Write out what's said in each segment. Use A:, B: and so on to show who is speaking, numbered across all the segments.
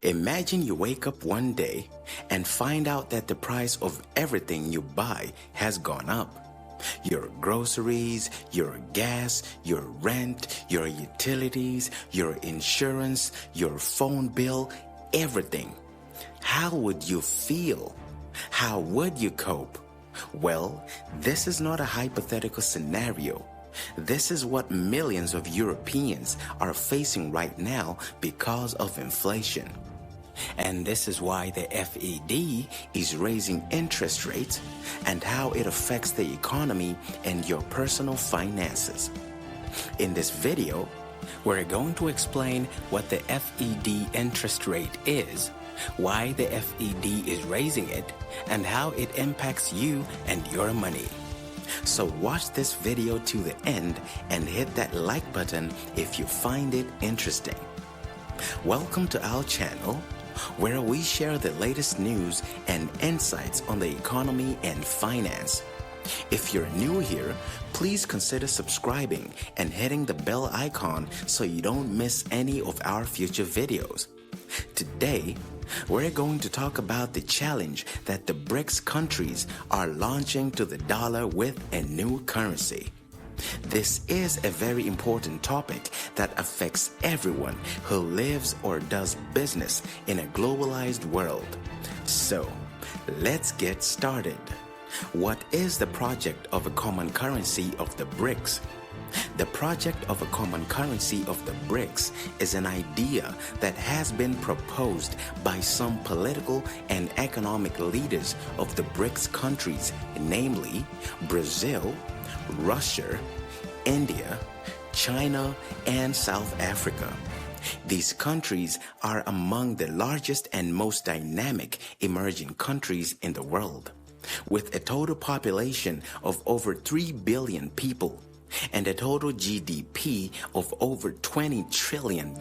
A: Imagine you wake up one day and find out that the price of everything you buy has gone up. Your groceries, your gas, your rent, your utilities, your insurance, your phone bill, everything. How would you feel? How would you cope? Well, this is not a hypothetical scenario. This is what millions of Europeans are facing right now because of inflation. And this is why the FED is raising interest rates and how it affects the economy and your personal finances. In this video, we're going to explain what the FED interest rate is, why the FED is raising it, and how it impacts you and your money. So watch this video to the end and hit that like button if you find it interesting. Welcome to our channel, where we share the latest news and insights on the economy and finance. If you're new here, please consider subscribing and hitting the bell icon so you don't miss any of our future videos. Today, we're going to talk about the challenge that the BRICS countries are launching to the dollar with a new currency. This is a very important topic that affects everyone who lives or does business in a globalized world. So, let's get started. What is the project of a common currency of the BRICS? The project of a common currency of the BRICS is an idea that has been proposed by some political and economic leaders of the BRICS countries, namely Brazil, Russia, India, China, and South Africa. These countries are among the largest and most dynamic emerging countries in the world, with a total population of over 3 billion people and a total GDP of over $20 trillion.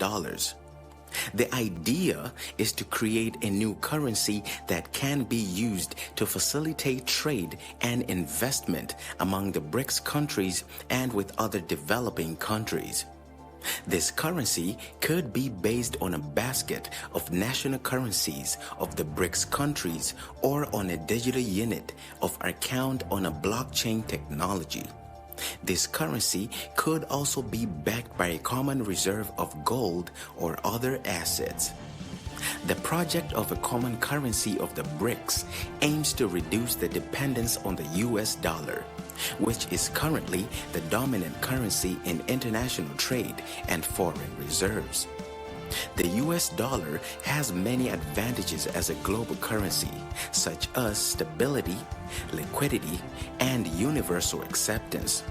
A: The idea is to create a new currency that can be used to facilitate trade and investment among the BRICS countries and with other developing countries. This currency could be based on a basket of national currencies of the BRICS countries or on a digital unit of account on a blockchain technology. This currency could also be backed by a common reserve of gold or other assets. The project of a common currency of the BRICS aims to reduce the dependence on the US dollar, which is currently the dominant currency in international trade and foreign reserves. The US dollar has many advantages as a global currency, such as stability, liquidity, and universal acceptance.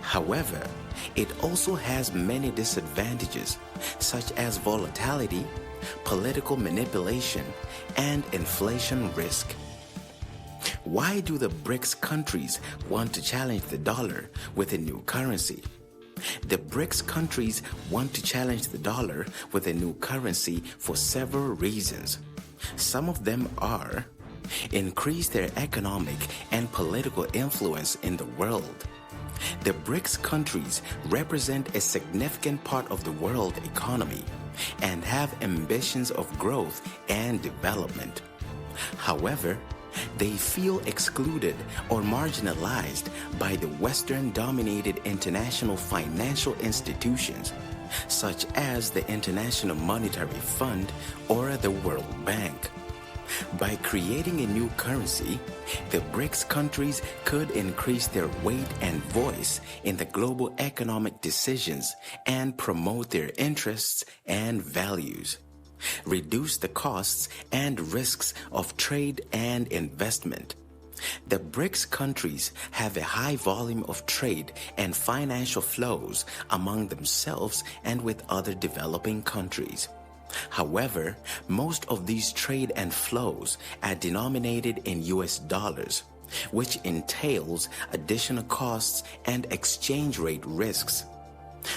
A: However, it also has many disadvantages, such as volatility, political manipulation, and inflation risk. Why do the BRICS countries want to challenge the dollar with a new currency? The BRICS countries want to challenge the dollar with a new currency for several reasons. Some of them are: increase their economic and political influence in the world. The BRICS countries represent a significant part of the world economy and have ambitions of growth and development. However, they feel excluded or marginalized by the Western-dominated international financial institutions, such as the International Monetary Fund or the World Bank. By creating a new currency, the BRICS countries could increase their weight and voice in the global economic decisions and promote their interests and values, reduce the costs and risks of trade and investment. The BRICS countries have a high volume of trade and financial flows among themselves and with other developing countries. However, most of these trade and flows are denominated in US dollars, which entails additional costs and exchange rate risks.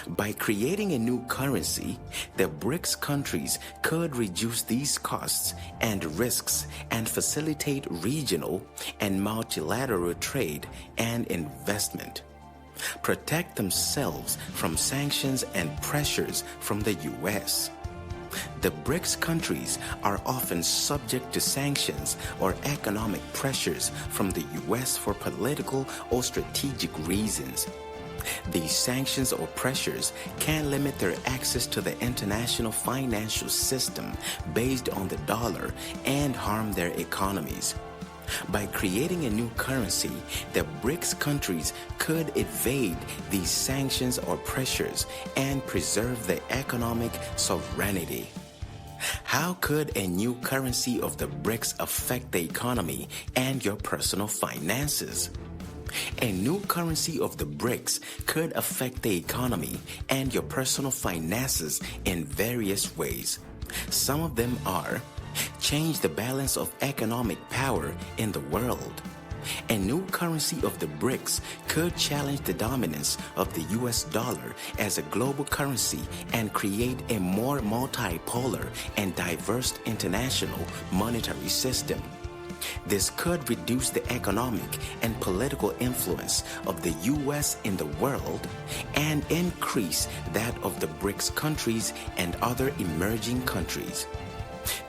A: By creating a new currency, the BRICS countries could reduce these costs and risks and facilitate regional and multilateral trade and investment, protect themselves from sanctions and pressures from the US. The BRICS countries are often subject to sanctions or economic pressures from the U.S. for political or strategic reasons. These sanctions or pressures can limit their access to the international financial system based on the dollar and harm their economies. By creating a new currency, the BRICS countries could evade these sanctions or pressures and preserve their economic sovereignty. How could a new currency of the BRICS affect the economy and your personal finances? A new currency of the BRICS could affect the economy and your personal finances in various ways. Some of them are: change the balance of economic power in the world. A new currency of the BRICS could challenge the dominance of the US dollar as a global currency and create a more multipolar and diverse international monetary system. This could reduce the economic and political influence of the U.S. in the world and increase that of the BRICS countries and other emerging countries.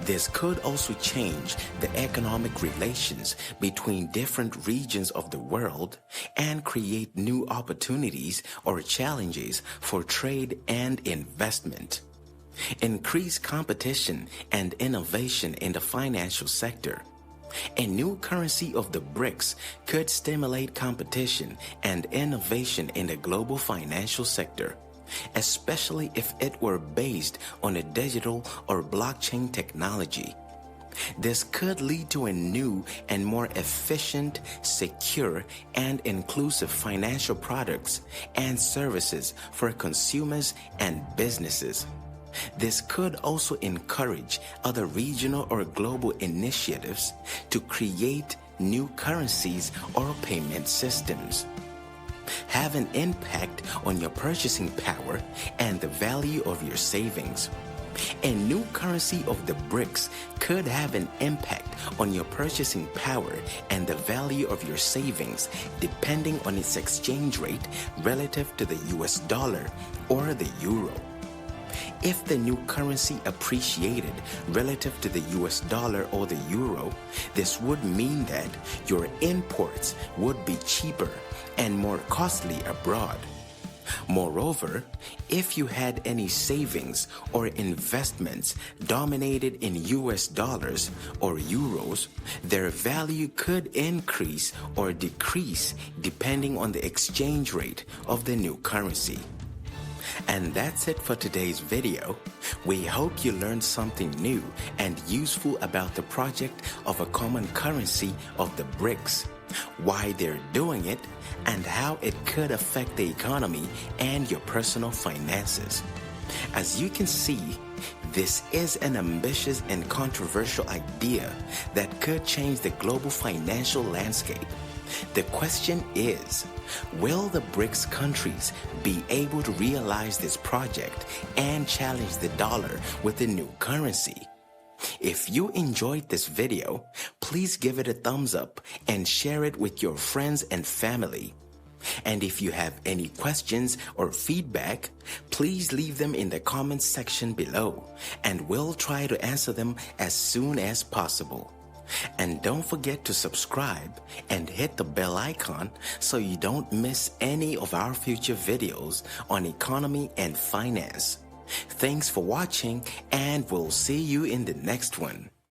A: This could also change the economic relations between different regions of the world and create new opportunities or challenges for trade and investment. Increase competition and innovation in the financial sector. A new currency of the BRICS could stimulate competition and innovation in the global financial sector, especially if it were based on a digital or blockchain technology. This could lead to a new and more efficient, secure, and inclusive financial products and services for consumers and businesses. This could also encourage other regional or global initiatives to create new currencies or payment systems. Have an impact on your purchasing power and the value of your savings. A new currency of the BRICS could have an impact on your purchasing power and the value of your savings depending on its exchange rate relative to the US dollar or the euro. If the new currency appreciated relative to the US dollar or the euro, this would mean that your imports would be cheaper and more costly abroad. Moreover, if you had any savings or investments dominated in US dollars or euros, their value could increase or decrease depending on the exchange rate of the new currency. And that's it for today's video. We hope you learned something new and useful about the project of a common currency of the BRICS, why they're doing it, and how it could affect the economy and your personal finances. As you can see, this is an ambitious and controversial idea that could change the global financial landscape. The question is, will the BRICS countries be able to realize this project and challenge the dollar with a new currency? If you enjoyed this video, please give it a thumbs up and share it with your friends and family. And if you have any questions or feedback, please leave them in the comments section below, and we'll try to answer them as soon as possible. And don't forget to subscribe and hit the bell icon so you don't miss any of our future videos on economy and finance. Thanks for watching, and we'll see you in the next one.